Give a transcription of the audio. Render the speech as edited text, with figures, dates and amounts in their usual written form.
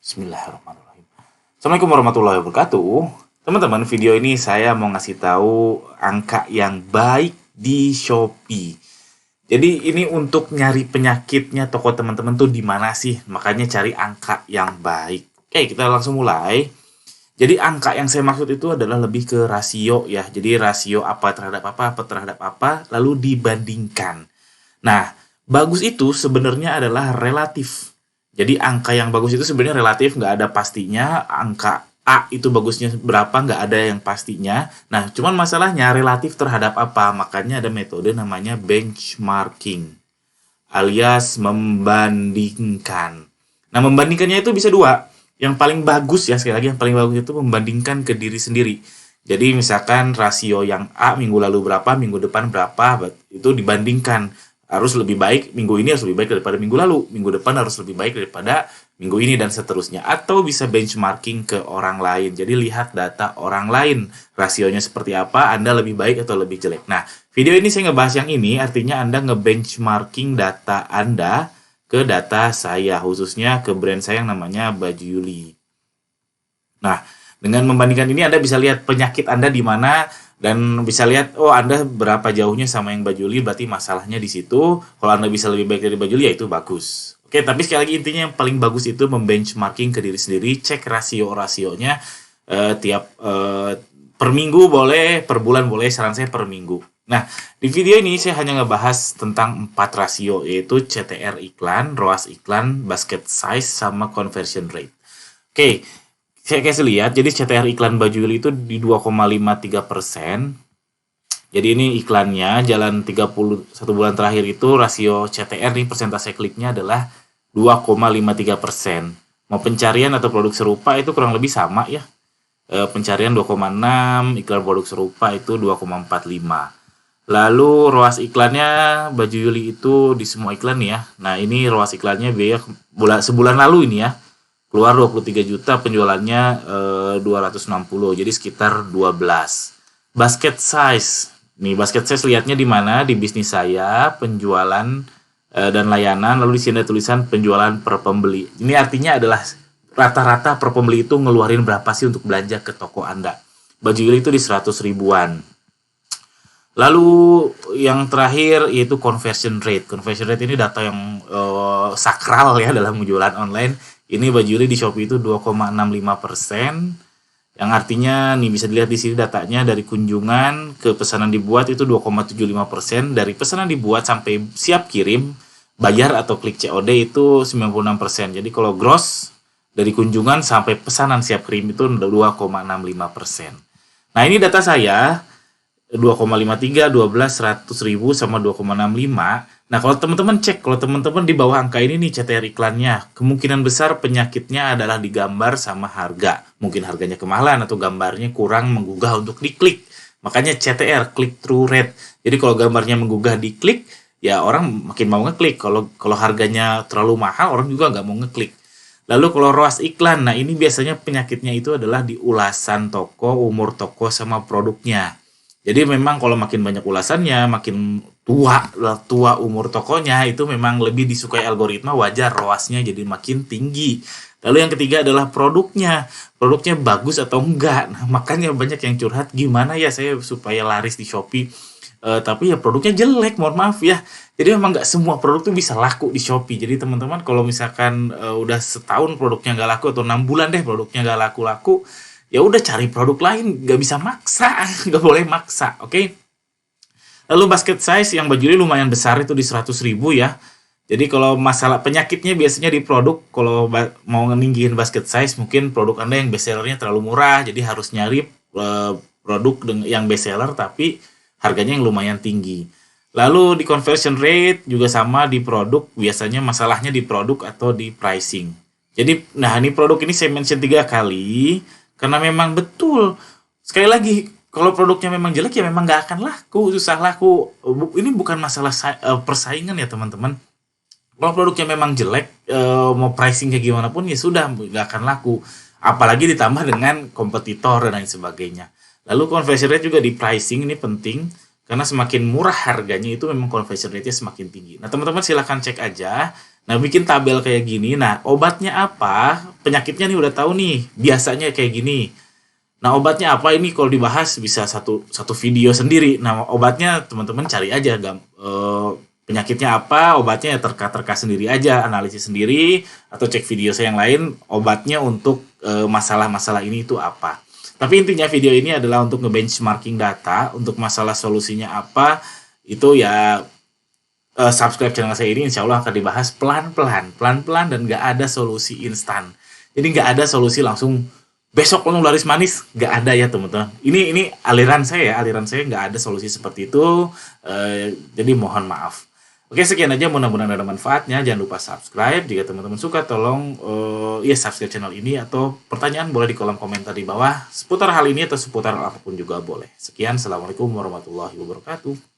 Bismillahirrahmanirrahim. Assalamualaikum warahmatullahi wabarakatuh. Teman-teman, video ini saya mau ngasih tahu angka yang baik di Shopee. Jadi ini untuk nyari penyakitnya toko teman-teman tuh di mana sih? Makanya cari angka yang baik. Oke, kita langsung mulai. Jadi angka yang saya maksud itu adalah lebih ke rasio ya. Jadi rasio apa terhadap apa, lalu dibandingkan. Nah, bagus itu sebenarnya adalah relatif. Jadi angka yang bagus itu sebenarnya relatif, nggak ada pastinya. Angka A itu bagusnya berapa, nggak ada yang pastinya. Nah, cuman masalahnya relatif terhadap apa? Makanya ada metode namanya benchmarking, alias membandingkan. Nah, membandingkannya itu bisa dua. Yang paling bagus ya, sekali lagi yang paling bagus itu membandingkan ke diri sendiri. Jadi misalkan rasio yang A minggu lalu berapa, minggu depan berapa, itu dibandingkan. Harus lebih baik, minggu ini harus lebih baik daripada minggu lalu, minggu depan harus lebih baik daripada minggu ini, dan seterusnya. Atau bisa benchmarking ke orang lain. Jadi lihat data orang lain, rasionya seperti apa, Anda lebih baik atau lebih jelek. Nah, video ini saya ngebahas yang ini, artinya Anda nge-benchmarking data Anda ke data saya, khususnya ke brand saya yang namanya Baju Yuli. Nah, dengan membandingkan ini Anda bisa lihat penyakit Anda di mana, dan bisa lihat, oh Anda berapa jauhnya sama yang Baju Yuli, berarti masalahnya di situ. Kalau Anda bisa lebih baik dari Baju Yuli, ya itu bagus. Oke, tapi sekali lagi intinya yang paling bagus itu membenchmarking ke diri sendiri, cek rasio-rasionya per minggu boleh, per bulan boleh, saran saya per minggu. Nah, di video ini saya hanya ngebahas tentang 4 rasio, yaitu CTR iklan, ROAS iklan, basket size, sama conversion rate. Oke, saya kasih lihat, jadi CTR iklan Baju Yuli itu di 2,53%. Jadi ini iklannya jalan 31 bulan terakhir itu rasio CTR nih, persentase kliknya adalah 2,53%. Mau pencarian atau produk serupa itu kurang lebih sama ya. Pencarian 2,6, iklan produk serupa itu 2,45. Lalu ROAS iklannya Baju Yuli itu di semua iklan nih ya. Nah, ini ROAS iklannya biaya sebulan lalu ini ya. Keluar 23 juta, penjualannya 260, jadi sekitar 12. Basket size. Nih, basket size lihatnya di mana? Di bisnis saya, penjualan dan layanan, lalu di sini ada tulisan penjualan per pembeli. Ini artinya adalah rata-rata per pembeli itu ngeluarin berapa sih untuk belanja ke toko Anda. Baju Yuli itu di 100 ribuan. Lalu yang terakhir yaitu conversion rate. Conversion rate ini data yang sakral ya dalam penjualan online. Ini Baju Yuli di Shopee itu 2,65%. Yang artinya nih bisa dilihat di sini datanya, dari kunjungan ke pesanan dibuat itu 2,75%, dari pesanan dibuat sampai siap kirim, bayar atau klik COD itu 96%. Jadi kalau gross dari kunjungan sampai pesanan siap kirim itu 2,65%. Nah, ini data saya 2,53, 12, 100 ribu sama 2,65. Nah, kalau teman-teman cek, kalau teman-teman di bawah angka ini nih CTR iklannya, kemungkinan besar penyakitnya adalah di gambar sama harga. Mungkin harganya kemahalan atau gambarnya kurang menggugah untuk diklik. Makanya CTR, click through rate. Jadi kalau gambarnya menggugah diklik, ya orang makin mau ngeklik. Kalau harganya terlalu mahal, orang juga nggak mau ngeklik. Lalu kalau ROAS iklan, nah ini biasanya penyakitnya itu adalah di ulasan toko, umur toko, sama produknya. Jadi memang kalau makin banyak ulasannya, makin tua umur tokonya, itu memang lebih disukai algoritma, wajar ROAS-nya jadi makin tinggi. Lalu yang ketiga adalah produknya. Produknya bagus atau enggak. Nah, makanya banyak yang curhat, gimana ya saya supaya laris di Shopee. Tapi ya produknya jelek, mohon maaf ya. Jadi memang nggak semua produk tuh bisa laku di Shopee. Jadi teman-teman kalau misalkan udah setahun produknya nggak laku, atau 6 bulan deh produknya nggak laku-laku, ya udah cari produk lain, nggak bisa maksa, nggak boleh maksa, oke? Lalu basket size yang Baju Yuli lumayan besar itu di 100 ribu ya. Jadi kalau masalah penyakitnya biasanya di produk, kalau mau ninggiin basket size, mungkin produk Anda yang best sellernya terlalu murah, jadi harus nyari produk yang best seller tapi harganya yang lumayan tinggi. Lalu di conversion rate juga sama di produk, biasanya masalahnya di produk atau di pricing. Jadi, nah ini produk ini saya mention 3 kali, karena memang betul, sekali lagi, kalau produknya memang jelek ya memang nggak akan laku, susah laku. Ini bukan masalah persaingan ya teman-teman. Kalau produknya memang jelek, mau pricing kayak gimana pun ya sudah nggak akan laku. Apalagi ditambah dengan kompetitor dan lain sebagainya. Lalu conversion rate juga di pricing ini penting, karena semakin murah harganya itu memang conversion rate-nya semakin tinggi. Nah teman-teman silahkan cek aja Nah, bikin tabel kayak gini. Nah, obatnya apa? Penyakitnya nih udah tahu nih. Biasanya kayak gini. Nah, obatnya apa ini kalau dibahas bisa satu satu video sendiri. Nah, obatnya teman-teman cari aja penyakitnya apa, obatnya ya terka-terka sendiri aja, analisis sendiri atau cek video saya yang lain obatnya untuk masalah-masalah ini itu apa. Tapi intinya video ini adalah untuk nge-benchmarking data, untuk masalah solusinya apa, itu ya subscribe channel saya ini insya Allah akan dibahas pelan-pelan dan nggak ada solusi instan. Jadi nggak ada solusi langsung besok langsung laris manis, nggak ada ya teman-teman. Ini aliran saya nggak ada solusi seperti itu. Jadi mohon maaf. Oke, sekian aja, mudah-mudahan ada manfaatnya. Jangan lupa subscribe. Jika teman-teman suka, tolong ya subscribe channel ini, atau pertanyaan boleh di kolom komentar di bawah seputar hal ini atau seputar apapun juga boleh. Sekian, assalamualaikum warahmatullahi wabarakatuh.